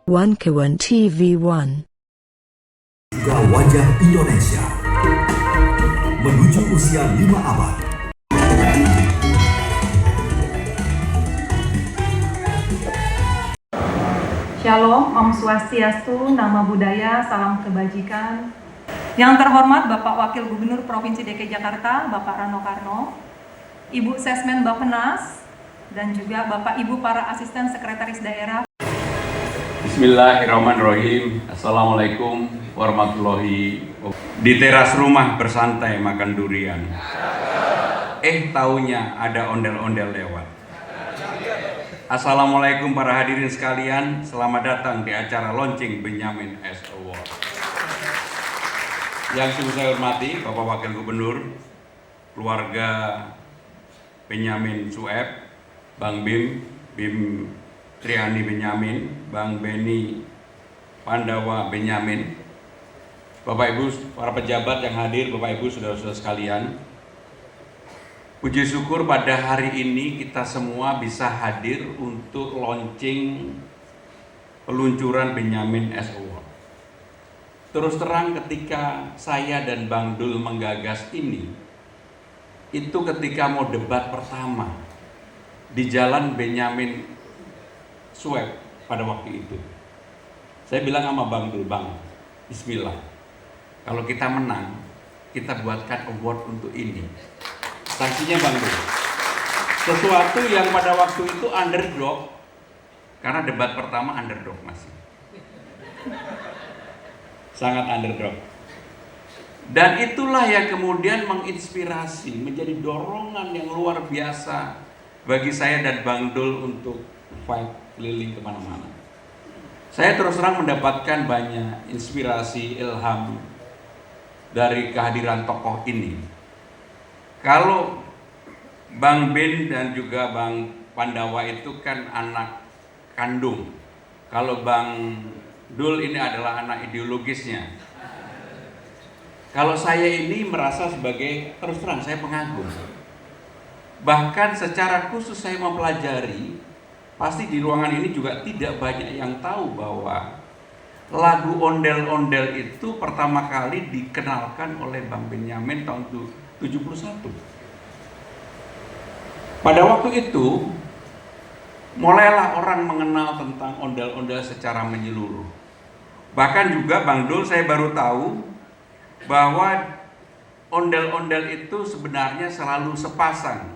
One TV1. Juga wajah Indonesia menuju usia 5 abad. Shalom, Om Swastiastu, Nama Budaya, Salam Kebajikan. Yang terhormat Bapak Wakil Gubernur Provinsi DKI Jakarta, Bapak Rano Karno, Ibu Sesmen Bappenas, dan juga Bapak Ibu para asisten sekretaris daerah. Bismillahirrahmanirrahim. Assalamualaikum warahmatullahi wabarakatuh. Di teras rumah bersantai makan durian. Taunya ada ondel-ondel lewat. Assalamualaikum para hadirin sekalian. Selamat datang di acara launching Benyamin S Award. Yang sungguh saya hormati Bapak Wakil Gubernur, keluarga Benyamin Sueb, Bang Bim Triani Benyamin, Bang Beni Pandawa Benyamin, Bapak Ibu, para pejabat yang hadir, Bapak Ibu, saudara-saudara sekalian. Puji syukur pada hari ini kita semua bisa hadir untuk launching peluncuran Benyamin S Award. Terus terang ketika saya dan Bang Dul menggagas ini, itu ketika mau debat pertama di Jalan Benyamin Sueb pada waktu itu. Saya bilang sama Bang Dul, Bang, bismillah, kalau kita menang, kita buatkan award untuk ini. Sanksinya Bang Dul, sesuatu yang pada waktu itu underdog, karena debat pertama underdog masih sangat underdog. Dan itulah yang kemudian menginspirasi, menjadi dorongan yang luar biasa bagi saya dan Bang Dul untuk fight keliling kemana-mana. Saya terus terang mendapatkan banyak inspirasi, ilham dari kehadiran tokoh ini. Kalau Bang Ben dan juga Bang Pandawa itu kan anak kandung. Kalau Bang Dul ini adalah anak ideologisnya. Kalau saya ini merasa sebagai, terus terang saya pengagum. Bahkan secara khusus saya mempelajari, pasti di ruangan ini juga tidak banyak yang tahu bahwa lagu Ondel-Ondel itu pertama kali dikenalkan oleh Bang Benyamin tahun 71. Pada waktu itu, mulailah orang mengenal tentang ondel-ondel secara menyeluruh. Bahkan juga Bang Dul, saya baru tahu bahwa ondel-ondel itu sebenarnya selalu sepasang,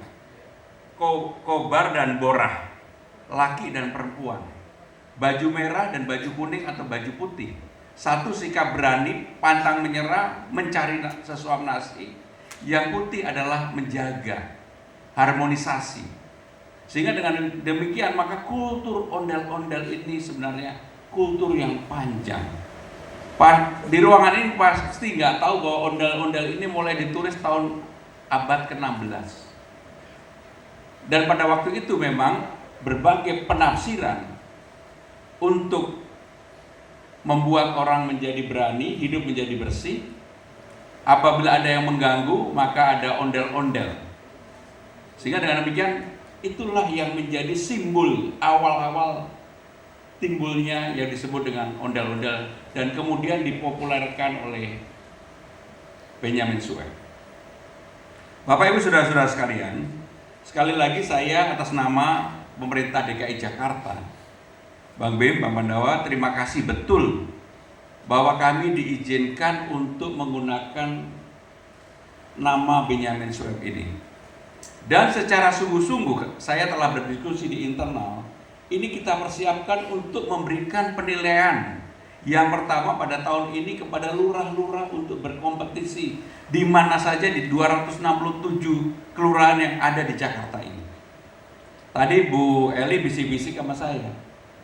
kobar dan borah, laki dan perempuan, baju merah dan baju kuning atau baju putih. Satu sikap berani, pantang menyerah, mencari sesuap nasi. Yang putih adalah menjaga harmonisasi. Sehingga dengan demikian maka kultur ondel-ondel ini sebenarnya kultur yang panjang. Di ruangan ini pasti nggak tahu bahwa ondel-ondel ini mulai ditulis tahun abad ke-16. Dan pada waktu itu memang berbagai penafsiran untuk membuat orang menjadi berani, hidup menjadi bersih. Apabila ada yang mengganggu, maka ada ondel-ondel. Sehingga dengan demikian, itulah yang menjadi simbol awal-awal timbulnya yang disebut dengan ondel-ondel dan kemudian dipopulerkan oleh Benyamin Sueb. Bapak Ibu saudara-saudara sekalian, sekali lagi saya atas nama pemerintah DKI Jakarta, Bang Bim, Bang Pandawa, terima kasih betul bahwa kami diizinkan untuk menggunakan nama Benyamin Sueb ini. Dan secara sungguh-sungguh saya telah berdiskusi di internal, ini kita persiapkan untuk memberikan penilaian yang pertama pada tahun ini kepada lurah-lurah untuk berkompetisi di mana saja di 267 kelurahan yang ada di Jakarta ini. Tadi Bu Eli bisik-bisik sama saya,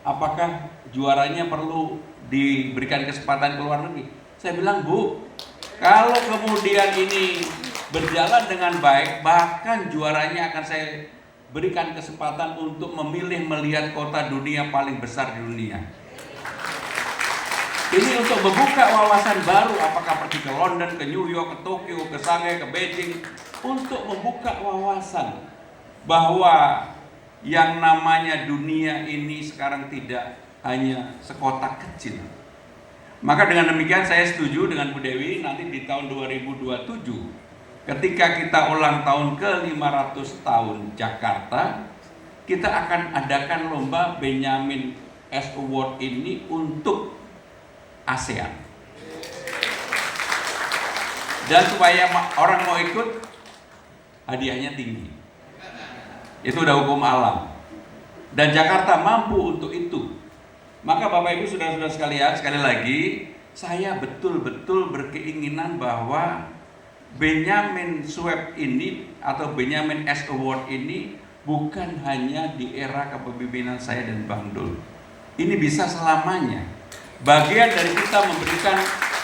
apakah juaranya perlu diberikan kesempatan ke luar negeri? Saya bilang, Bu, kalau kemudian ini berjalan dengan baik, bahkan juaranya akan saya berikan kesempatan untuk memilih melihat kota dunia paling besar di dunia. Ini untuk membuka wawasan baru, apakah pergi ke London, ke New York, ke Tokyo, ke Shanghai, ke Beijing, untuk membuka wawasan bahwa yang namanya dunia ini sekarang tidak hanya sekotak kecil. Maka dengan demikian saya setuju dengan Bu Dewi, nanti di tahun 2027 ketika kita ulang tahun ke-500 tahun Jakarta, kita akan adakan lomba Benyamin S Award ini untuk ASEAN. Dan supaya orang mau ikut, hadiahnya tinggi. Itu udah hukum alam. Dan Jakarta mampu untuk itu. Maka Bapak Ibu saudara-saudara sekalian, sekali lagi saya betul-betul berkeinginan bahwa Benyamin Swab ini atau Benyamin S Award ini bukan hanya di era kepemimpinan saya dan Bang Dul. Ini bisa selamanya. Bagian dari kita memberikan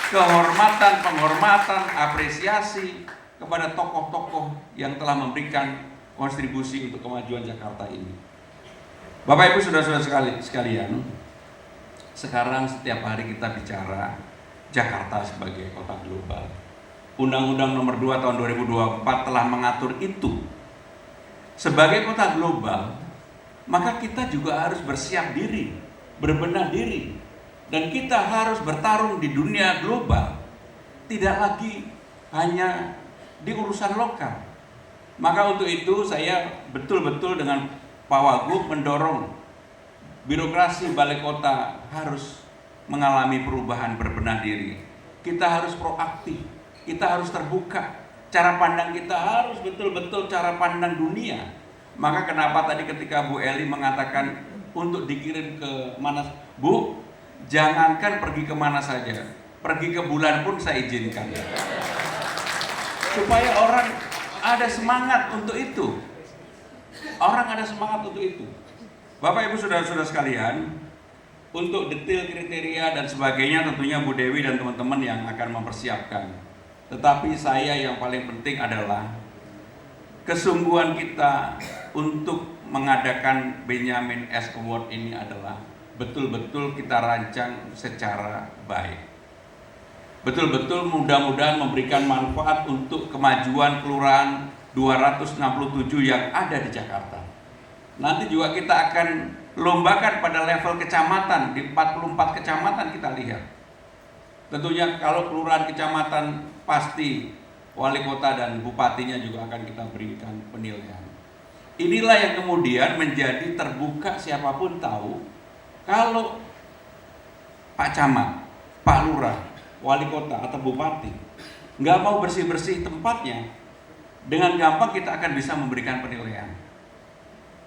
kehormatan, penghormatan, apresiasi kepada tokoh-tokoh yang telah memberikan kontribusi untuk kemajuan Jakarta ini. Bapak Ibu saudara-saudara sekalian, sekarang setiap hari kita bicara Jakarta sebagai kota global. Undang-Undang Nomor 2 Tahun 2024 telah mengatur itu. Sebagai kota global, maka kita juga harus bersiap diri, berbenah diri, dan kita harus bertarung di dunia global, tidak lagi hanya di urusan lokal. Maka untuk itu saya betul-betul dengan Pak Wagub mendorong birokrasi balai kota harus mengalami perubahan, berbenah diri. Kita harus proaktif, kita harus terbuka. Cara pandang kita harus betul-betul cara pandang dunia. Maka kenapa tadi ketika Bu Eli mengatakan untuk dikirim ke mana, Bu, jangankan pergi kemana saja, pergi ke bulan pun saya izinkan. Supaya orang ada semangat untuk itu. Orang ada semangat untuk itu. Bapak Ibu saudara-saudara sekalian, untuk detail kriteria dan sebagainya tentunya Bu Dewi dan teman-teman yang akan mempersiapkan. Tetapi saya yang paling penting adalah kesungguhan kita untuk mengadakan Benyamin S Award ini adalah betul-betul kita rancang secara baik. Betul-betul mudah-mudahan memberikan manfaat untuk kemajuan kelurahan 267 yang ada di Jakarta. Nanti juga kita akan lombakan pada level kecamatan, di 44 kecamatan kita lihat. Tentunya kalau kelurahan kecamatan pasti wali kota dan bupatinya juga akan kita berikan penilaian. Inilah yang kemudian menjadi terbuka, siapapun tahu kalau Pak Camat, Pak Lurah, wali kota atau bupati nggak mau bersih-bersih tempatnya, dengan gampang kita akan bisa memberikan penilaian.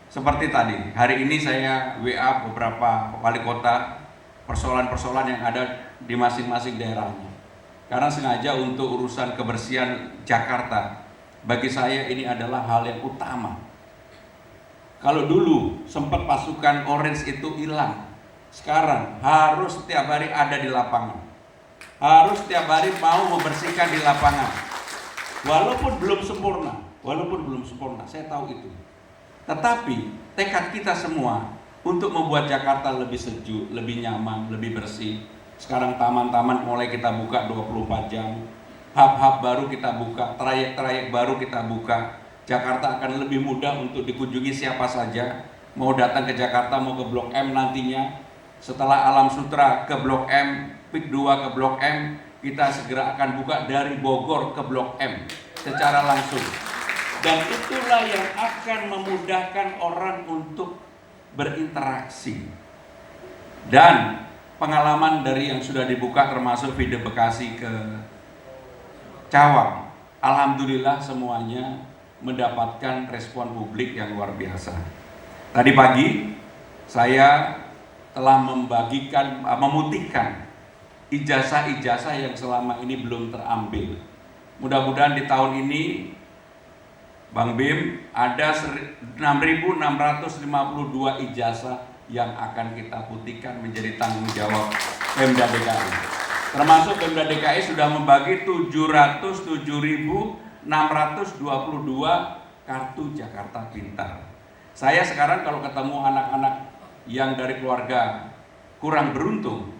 Seperti tadi, hari ini saya WA beberapa wali kota persoalan-persoalan yang ada di masing-masing daerahnya. Karena sengaja untuk urusan kebersihan Jakarta, bagi saya ini adalah hal yang utama. Kalau dulu sempat pasukan Orange itu hilang, sekarang harus setiap hari ada di lapangan. Harus setiap hari mau membersihkan di lapangan. Walaupun belum sempurna, saya tahu itu. Tetapi tekad kita semua untuk membuat Jakarta lebih sejuk, lebih nyaman, lebih bersih. Sekarang taman-taman mulai kita buka 24 jam. Hub-hub baru kita buka, trayek-trayek baru kita buka. Jakarta akan lebih mudah untuk dikunjungi siapa saja. Mau datang ke Jakarta, mau ke Blok M nantinya. Setelah Alam Sutra ke Blok M, PIK 2 ke Blok M, kita segera akan buka dari Bogor ke Blok M secara langsung. Dan itulah yang akan memudahkan orang untuk berinteraksi. Dan pengalaman dari yang sudah dibuka termasuk Feeder Bekasi ke Cawang, alhamdulillah semuanya mendapatkan respon publik yang luar biasa. Tadi pagi saya telah memutihkan ijazah-ijazah yang selama ini belum terambil. Mudah-mudahan di tahun ini Bang Bim ada 6.652 ijazah yang akan kita putihkan menjadi tanggung jawab Pemda DKI. Termasuk Pemda DKI sudah membagi 707.622 kartu Jakarta Pintar. Saya sekarang kalau ketemu anak-anak yang dari keluarga kurang beruntung,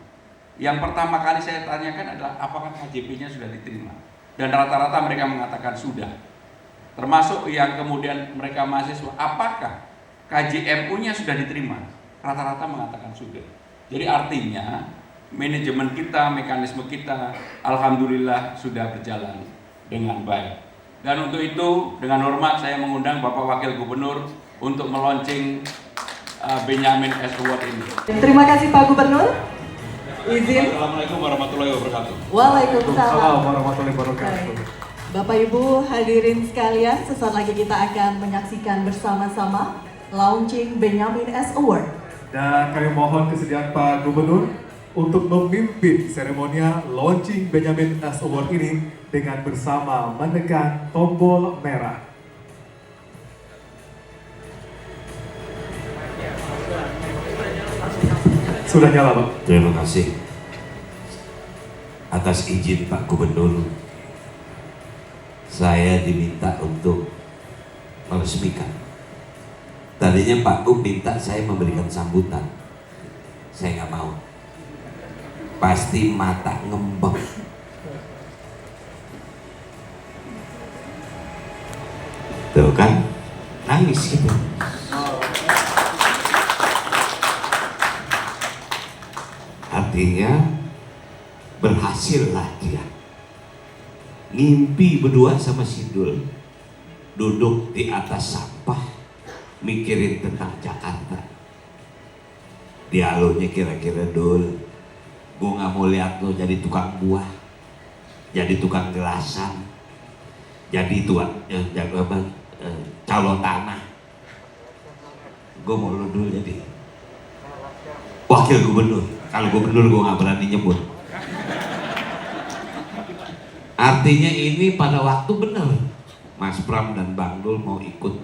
yang pertama kali saya tanyakan adalah apakah KJP-nya sudah diterima. Dan rata-rata mereka mengatakan sudah. Termasuk yang kemudian mereka mahasiswa, apakah KJMU-nya sudah diterima? Rata-rata mengatakan sudah. Jadi artinya manajemen kita, mekanisme kita, alhamdulillah sudah berjalan dengan baik. Dan untuk itu dengan hormat saya mengundang Bapak Wakil Gubernur untuk meluncing Benyamin S Award ini. Terima kasih Pak Gubernur. Izin. Assalamualaikum warahmatullahi wabarakatuh. Waalaikumsalam warahmatullahi wabarakatuh. Bapak Ibu hadirin sekalian, sesaat lagi kita akan menyaksikan bersama-sama launching Benyamin S Award. Dan kami mohon kesediaan Pak Gubernur untuk memimpin seremonial launching Benyamin S Award ini dengan bersama menekan tombol merah. Sudah nyala, Pak. Terima kasih atas izin Pak Gubernur. Saya diminta untuk meresmikan. Tadinya Pak Gub minta saya memberikan sambutan. Saya nggak mau. Pasti mata ngembang. Tuh kan, nangis gitu. Artinya berhasillah dia. Ngimpi berdua sama Sidul, duduk di atas sampah, mikirin tentang Jakarta. Dialognya kira-kira, Dul, gue gak mau lihat lo jadi tukang buah, jadi tukang gelasan, jadi calon tanah. Gue mau lo dulu jadi wakil gubernur. Kalau gubernur gue gak berani nyebut. Artinya ini pada waktu benar Mas Pram dan Bang Dul mau ikut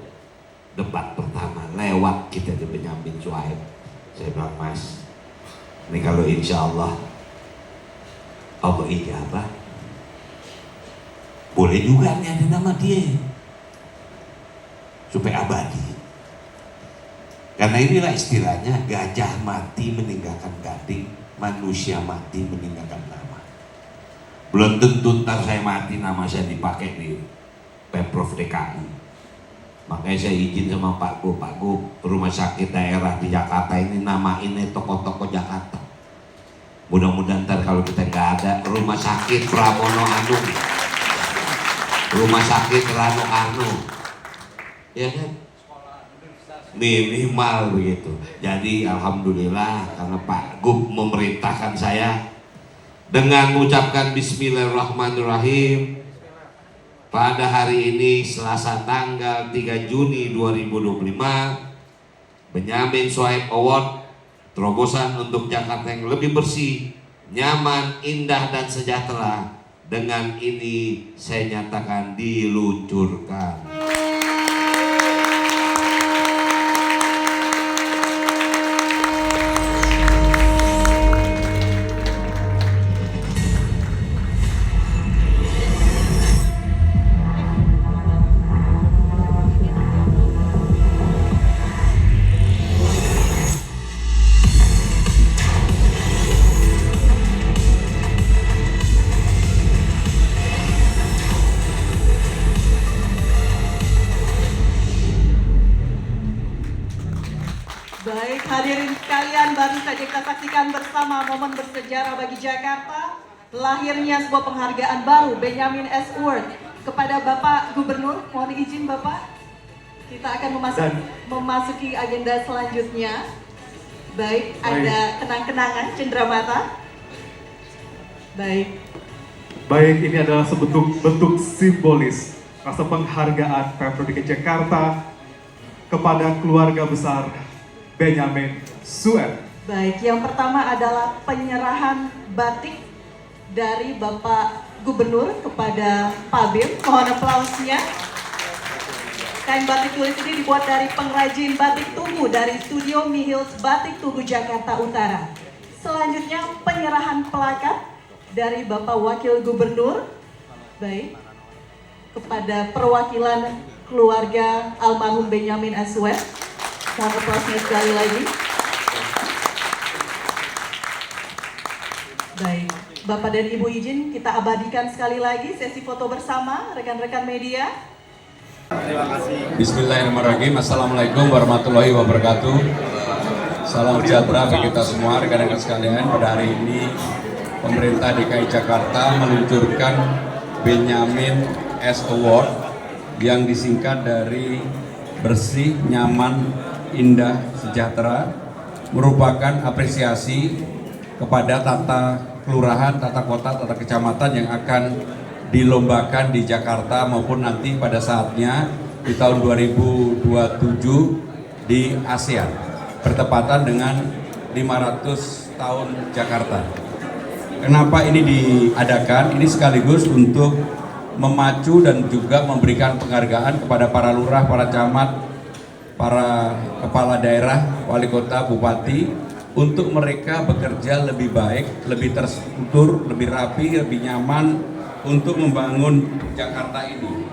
debat pertama lewat kita di Benyamin Suhaib. Saya bilang, Mas, ini kalau insya Allah ijabah, boleh juga nih ada nama dia supaya abadi. Karena inilah istilahnya, gajah mati meninggalkan gading, manusia mati meninggalkan nama. Belum tentu ntar saya mati nama saya dipakai di Pemprov DKI. Makanya saya izin sama Pak Gub, rumah sakit daerah di Jakarta ini namain tokoh-tokoh Jakarta. Mudah-mudahan ntar kalau kita nggak ada, rumah sakit Pramono Anung, rumah sakit Rano Karno, ya kan? Minimal begitu. Jadi alhamdulillah karena Pak Gub memerintahkan saya dengan mengucapkan Bismillahirrahmanirrahim pada hari ini Selasa tanggal 3 Juni 2025, Benyamin Suhaib Award terobosan untuk Jakarta yang lebih bersih, nyaman, indah dan sejahtera. Dengan ini saya nyatakan diluncurkan. Baik, hadirin sekalian, baru saja kita saksikan bersama momen bersejarah bagi Jakarta, lahirnya sebuah penghargaan baru, Benyamin S Award, kepada Bapak Gubernur. Mohon izin Bapak, kita akan memasuki agenda selanjutnya. Baik, ada kenang-kenangan cenderamata. Baik, ini adalah bentuk simbolis rasa penghargaan Pemprov DKI Jakarta kepada keluarga besar Benyamin Suhaib. Baik, yang pertama adalah penyerahan batik dari Bapak Gubernur kepada Pak Bim. Mohon aplausnya. Kain batik tulis ini dibuat dari pengrajin batik Tugu dari Studio Mihils Batik Tugu Jakarta Utara. Selanjutnya penyerahan plakat dari Bapak Wakil Gubernur. Baik, kepada perwakilan keluarga almarhum Benyamin S Award. Mohon aplausnya sekali lagi. Baik, Bapak dan Ibu izin kita abadikan sekali lagi sesi foto bersama rekan-rekan media. Bismillahirrahmanirrahim. Assalamualaikum warahmatullahi wabarakatuh. Salam sejahtera bagi kita semua, rekan-rekan sekalian. Pada hari ini pemerintah DKI Jakarta meluncurkan Benyamin S Award yang disingkat dari bersih, nyaman, indah, sejahtera, merupakan apresiasi kepada tata kelurahan, tata kota, tata kecamatan yang akan dilombakan di Jakarta maupun nanti pada saatnya di tahun 2027 di ASEAN, bertepatan dengan 500 tahun Jakarta. Kenapa ini diadakan? Ini sekaligus untuk memacu dan juga memberikan penghargaan kepada para lurah, para camat, para kepala daerah, wali kota, bupati, untuk mereka bekerja lebih baik, lebih terstruktur, lebih rapi, lebih nyaman untuk membangun Jakarta ini.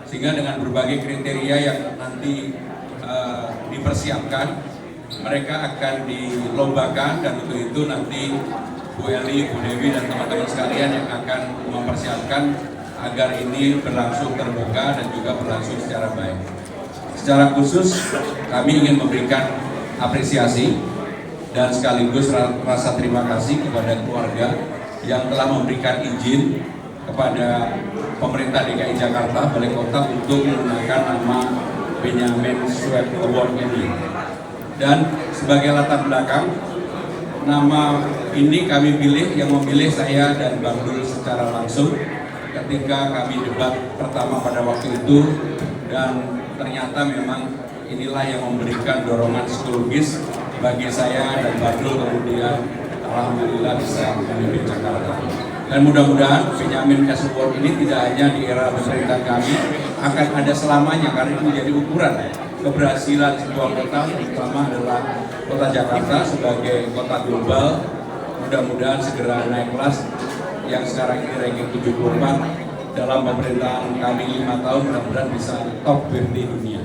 Sehingga dengan berbagai kriteria yang nanti dipersiapkan, mereka akan dilombakan, dan untuk itu nanti Bu Eli, Bu Dewi, dan teman-teman sekalian yang akan mempersiapkan agar ini berlangsung terbuka dan juga berlangsung secara baik. Secara khusus kami ingin memberikan apresiasi dan sekaligus rasa terima kasih kepada keluarga yang telah memberikan izin kepada pemerintah DKI Jakarta, Balai Kota, untuk menggunakan nama Benyamin Sueb Award ini. Dan sebagai latar belakang, nama ini kami pilih, yang memilih saya dan Bang Dul secara langsung ketika kami debat pertama pada waktu itu, dan ternyata memang inilah yang memberikan dorongan psikologis bagi saya dan Bang Dul kemudian alhamdulillah bisa memimpin Jakarta. Dan mudah-mudahan Benyamin S Award ini tidak hanya di era pemerintahan kami, akan ada selamanya, karena itu menjadi ukuran keberhasilan sebuah kota, terutama adalah kota Jakarta sebagai kota global. Mudah-mudahan segera naik kelas, yang sekarang ini ranking 74, dalam pemerintahan kami 5 tahun mudah-mudahan bisa top 50 dunia.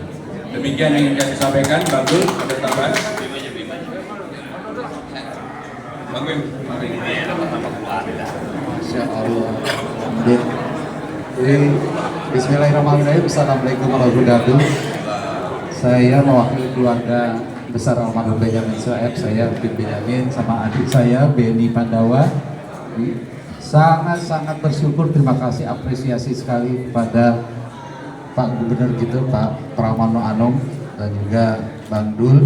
Demikian yang ingin kami sampaikan. Bang Dul, ada tambahan? Bang Bim, Masya Allah. Jadi Bismillahirrahmanirrahim. Assalamualaikum warahmatullahi wabarakatuh. Saya mewakili keluarga besar almarhum Benyamin Sueb, saya Bin Benyamin, sama adik saya Beni Pandawa. Sangat-sangat bersyukur, terima kasih, apresiasi sekali kepada Pak Gubernur gitu, Pak Pramono Anung, dan juga Bang Dul.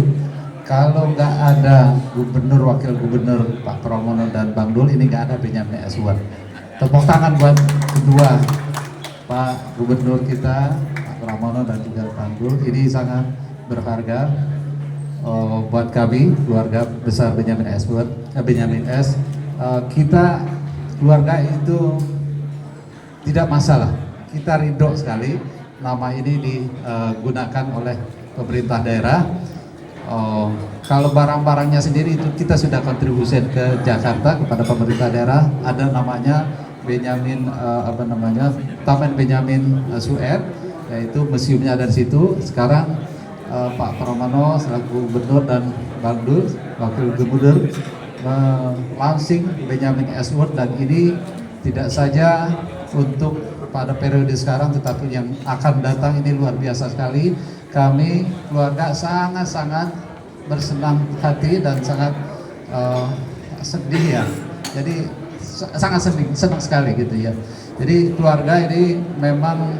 Kalau nggak ada Gubernur, Wakil Gubernur Pak Pramono dan Bang Dul, ini nggak ada Benyamin S Award. Tepuk tangan buat kedua Pak Gubernur kita, Pak Pramono dan juga Bang Dul. Ini sangat berharga buat kami, keluarga besar Benyamin S Award, Benyamin S. Kita keluarga itu tidak masalah, kita ridho sekali nama ini digunakan oleh pemerintah daerah. Kalau barang-barangnya sendiri itu kita sudah kontribusi ke Jakarta kepada pemerintah daerah. Ada namanya Benyamin Taman Benyamin Sueb, yaitu museumnya dari situ. Sekarang Pak Pramono selaku gubernur dan Bang Dul wakil gubernur launching Benyamin S Award, dan ini tidak saja untuk pada periode sekarang tetapi yang akan datang. Ini luar biasa sekali. Kami keluarga sangat-sangat bersenang hati dan sangat sedih ya. Jadi sangat senang sekali gitu ya. Jadi keluarga ini memang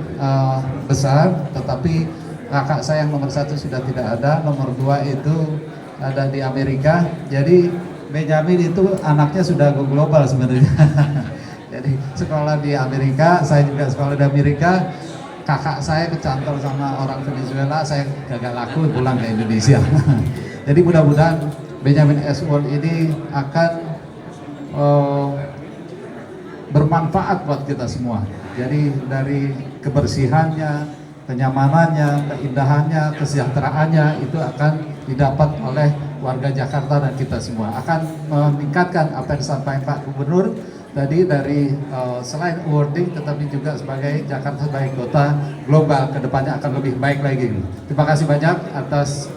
besar, tetapi kakak saya yang nomor 1 sudah tidak ada, nomor 2 itu ada di Amerika. Jadi Benyamin itu anaknya sudah go global sebenarnya. Jadi sekolah di Amerika, saya juga sekolah di Amerika. Kakak saya kecantol sama orang Venezuela, saya gagal laku pulang ke Indonesia. Jadi mudah-mudahan Benyamin S Award ini akan bermanfaat buat kita semua. Jadi dari kebersihannya, kenyamanannya, keindahannya, kesejahteraannya itu akan didapat oleh warga Jakarta dan kita semua. Akan meningkatkan apa yang disampaikan Pak Gubernur tadi, dari selain awarding tetapi juga sebagai Jakarta sebagai kota global, kedepannya akan lebih baik lagi. Terima kasih banyak atas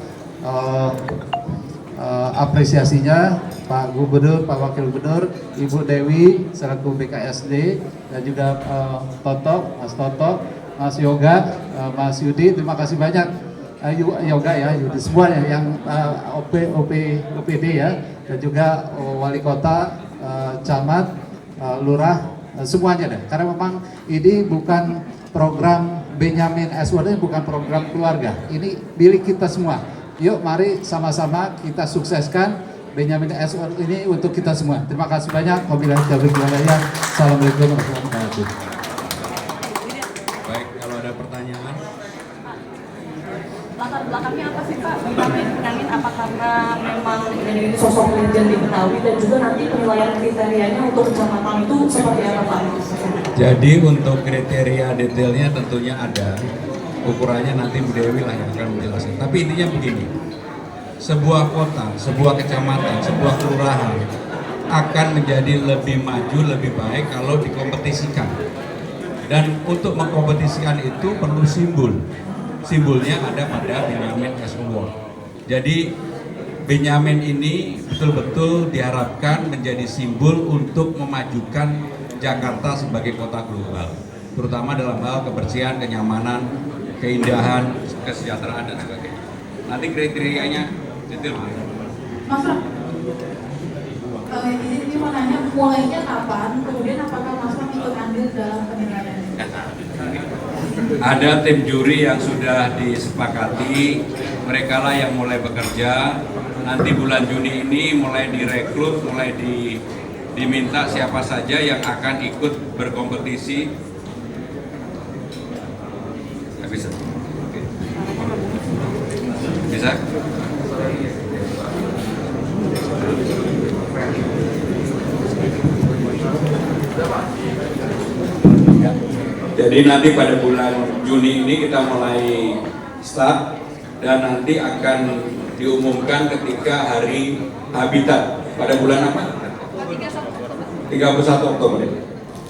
apresiasinya Pak Gubernur, Pak Wakil Gubernur, Ibu Dewi selaku BKSD, dan juga Toto, Mas Yoga, Mas Yudi. Terima kasih banyak yoga ya, semuanya yang OPD ya, dan juga wali kota, camat, lurah, semuanya deh. Karena memang ini bukan program Benyamin S1, ini bukan program keluarga, ini milik kita semua. Yuk mari sama-sama kita sukseskan Benyamin S1 ini untuk kita semua. Terima kasih banyak. Wabillahi taufiq wal hidayah. Assalamualaikum warahmatullahi wabarakatuh. Baik, kalau ada pertanyaan. Latar belakangnya apa sih Pak? Benyamin apa karena memang ini sosok legend di Betawi, dan juga nanti penilaian kriterianya untuk kecamatan itu seperti apa Pak? Jadi untuk kriteria detailnya tentunya ada, ukurannya nanti Bu Dewi lah yang akan menjelaskan. Tapi intinya begini, sebuah kota, sebuah kecamatan, sebuah kelurahan akan menjadi lebih maju, lebih baik kalau dikompetisikan. Dan untuk mengkompetisikan itu perlu simbol. Simbolnya ada pada Benyamin S Award. Jadi Benyamin ini betul-betul diharapkan menjadi simbol untuk memajukan Jakarta sebagai kota global, terutama dalam hal kebersihan, kenyamanan, keindahan, kesejahteraan dan sebagainya. Nanti kriterianya detail. Mas Ram, ini mau nanya mulainya kapan, kemudian apakah Mas Ram ikut andil dalam penilaian? Ada tim juri yang sudah disepakati, mereka lah yang mulai bekerja. Nanti bulan Juni ini mulai direkrut, mulai diminta siapa saja yang akan ikut berkompetisi. Nggak bisa? Oke. Bisa? Jadi nanti pada bulan Juni ini kita mulai start dan nanti akan diumumkan ketika Hari Habitat pada bulan apa? 31 Oktober.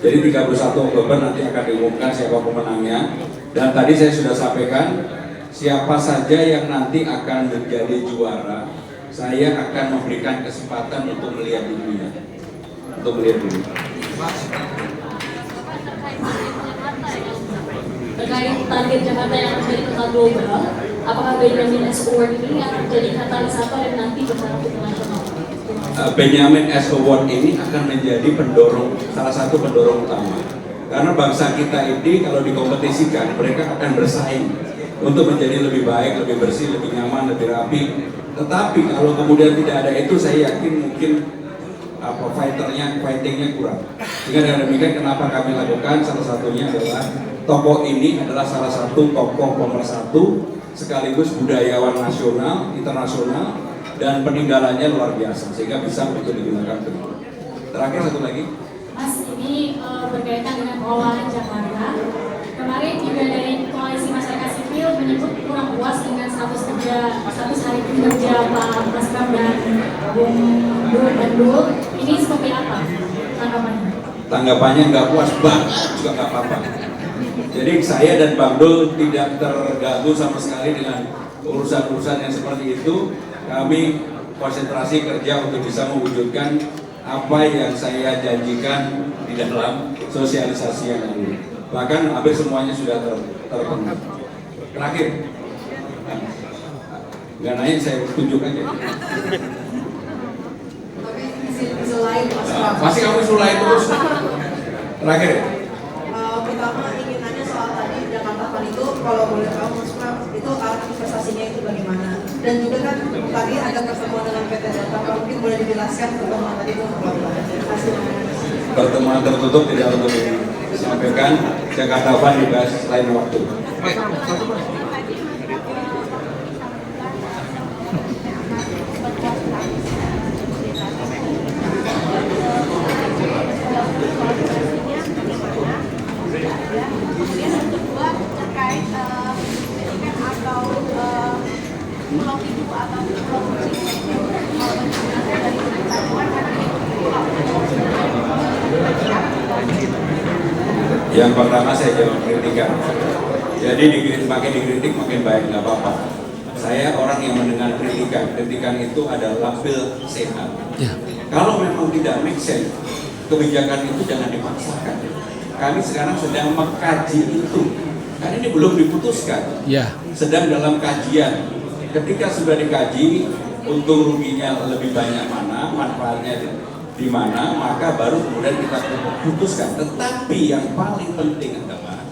Jadi 31 Oktober nanti akan diumumkan siapa pemenangnya. Dan tadi saya sudah sampaikan siapa saja yang nanti akan menjadi juara, saya akan memberikan kesempatan untuk melihat dirinya. Untuk melihat diri. Terkait target Jakarta yang menjadi kota global, apakah Benyamin S Award ini akan menjadi katalisator yang nanti bertaraf internasional? Benyamin S Award ini akan menjadi salah satu pendorong utama. Karena bangsa kita ini kalau dikompetisikan, mereka akan bersaing untuk menjadi lebih baik, lebih bersih, lebih nyaman, lebih rapi. Tetapi kalau kemudian tidak ada itu, saya yakin mungkin fightingnya kurang. Sehingga dengan demikian kenapa kami lakukan, salah satunya adalah tokoh ini adalah salah satu tokoh pemersatu sekaligus budayawan nasional, internasional, dan peninggalannya luar biasa sehingga bisa untuk digunakan. Terakhir satu lagi. Mas, ini berkaitan dengan olahan Jakarta. Kemarin juga dari Koalisi Masyarakat Sipil menyebut kurang puas dengan 100 hari kinerja Pak Mas Ram dan Bung Bandul. Ini seperti apa tanggapannya? Tanggapannya nggak puas banget juga nggak apa-apa. Jadi saya dan Bang Dul tidak terganggu sama sekali dengan urusan-urusan yang seperti itu. Kami konsentrasi kerja untuk bisa mewujudkan apa yang saya janjikan di dalam sosialisasi yang lalu. Bahkan hampir semuanya sudah terpenuhi. Terakhir, nggak nanya, saya tunjuk aja. Tapi isu lain Mas Ram. Masih kamu sulai terus. Terakhir. Pertama ingin nanya soal tadi Jakarta Fund itu, kalau boleh tahu Mas Ram, itu arah investasinya itu bagaimana? Dan juga kan tadi ada pertemuan dengan PT Delta, mungkin boleh dijelaskan pertemuan tadi itu apa? Terima kasih. Pertemuan tertutup tidak untuk disampaikan. Jakarta Fund dibahas lain waktu. Kemudian yang kedua terkait atau pulau Pidu atau pulau Yang pertama saya jawab kritikan. Jadi makin dikritik makin baik, nggak apa-apa. Saya orang yang mendengar kritikan. Kritikan itu adalah feel sehat. Kalau memang tidak make sense, kebijakan itu jangan dipaksakan. Kami sekarang sedang mengkaji itu. Karena ini belum diputuskan, sedang dalam kajian. Ketika sudah dikaji, untung ruginya lebih banyak mana, manfaatnya di mana, maka baru kemudian kita putuskan. Tetapi yang paling penting adalah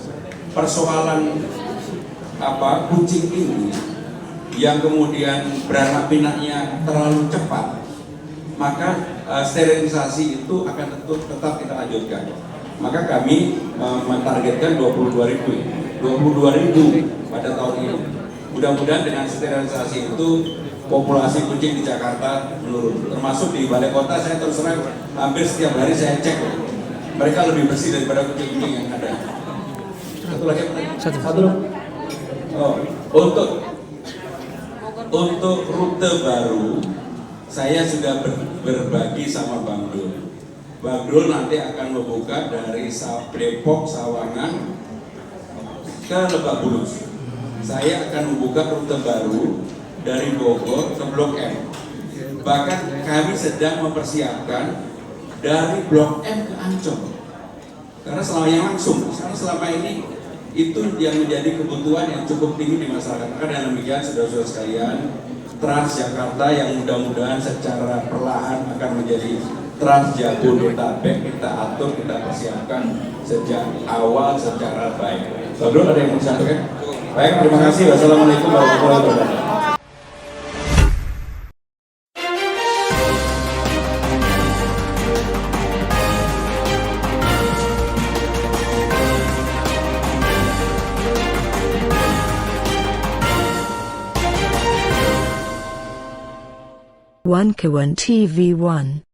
persoalan kucing ini yang kemudian beranak pinaknya terlalu cepat, maka sterilisasi itu akan tetap kita lanjutkan. Maka kami mentargetkan 22.000 pada tahun ini. Mudah-mudahan dengan sterilisasi itu populasi kucing di Jakarta menurun. Termasuk di balai kota, saya terus terang hampir setiap hari saya cek, mereka lebih bersih daripada kucing-kucing yang ada. Satu lagi apa? Satu. Oh, untuk rute baru, saya sudah berbagi sama Bang Dul. Bang Dul nanti akan membuka dari Depok, Sawangan ke Lebak Bulus. Saya akan membuka rute baru dari Bogor ke Blok M. Bahkan kami sedang mempersiapkan dari Blok M ke Ancol. Karena selama ini itu yang menjadi kebutuhan yang cukup tinggi di masyarakat. Maka dengan demikian, saudara-saudara sekalian, Transjakarta yang mudah-mudahan secara perlahan akan menjadi Trans Jabodetabek, kita atur, kita persiapkan sejak awal secara baik. Saudara, ada yang mau disampaikan? Baik, terima kasih. Wassalamualaikum warahmatullahi wabarakatuh. One Kawan TV 1